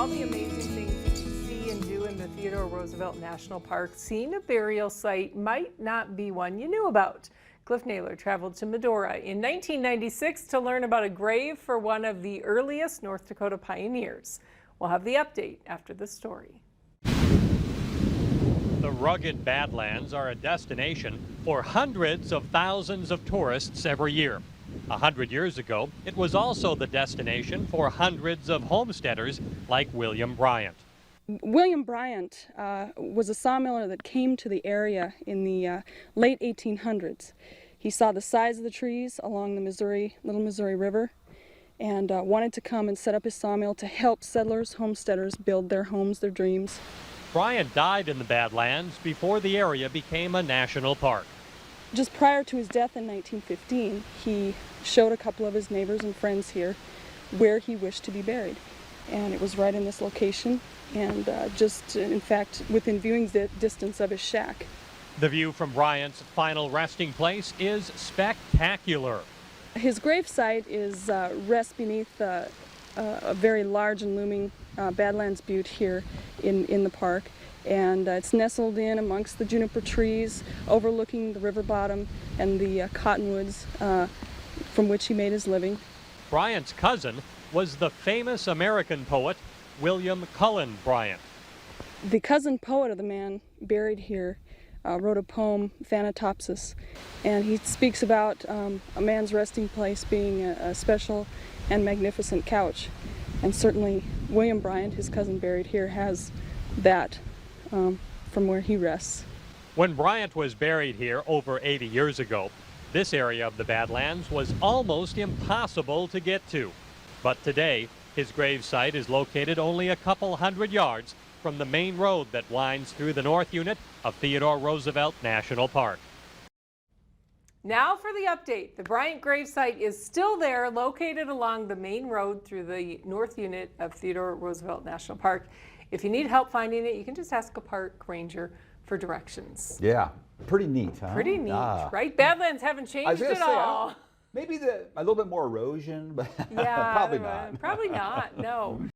all the amazing things you can see and do in the Theodore Roosevelt National Park, seeing a burial site might not be one you knew about. Cliff Naylor traveled to Medora in 1996 to learn about a grave for one of the earliest North Dakota pioneers. We'll have the update after this story. The rugged Badlands are a destination for hundreds of thousands of tourists every year. 100 years ago, it was also the destination for hundreds of homesteaders like William Bryant. William Bryant was a sawmiller that came to the area in the late 1800s. He saw the size of the trees along the Little Missouri River and wanted to come and set up his sawmill to help settlers, homesteaders build their homes, their dreams. Bryant died in the Badlands before the area became a national park. Just prior to his death in 1915, he showed a couple of his neighbors and friends here where he wished to be buried. And it was right in this location and just, in fact, within viewing distance of his shack. The view from Bryant's final resting place is spectacular. His gravesite rests beneath a very large and looming Badlands butte here in the park. And it's nestled in amongst the juniper trees, overlooking the river bottom and the cottonwoods from which he made his living. Bryant's cousin was the famous American poet William Cullen Bryant. The cousin poet of the man buried here wrote a poem, Thanatopsis, and he speaks about a man's resting place being a special and magnificent couch. And certainly William Bryant, his cousin buried here, has that from where he rests. When Bryant was buried here over 80 years ago, this area of the Badlands was almost impossible to get to. But today, his gravesite is located only a couple hundred yards from the main road that winds through the north unit of Theodore Roosevelt National Park. Now for the update. The Bryant gravesite is still there, located along the main road through the north unit of Theodore Roosevelt National Park. If you need help finding it, you can just ask a park ranger for directions. Yeah, pretty neat, huh? Pretty neat, right? Badlands haven't changed at all. Maybe a little bit more erosion, but yeah, probably not. Probably not, no.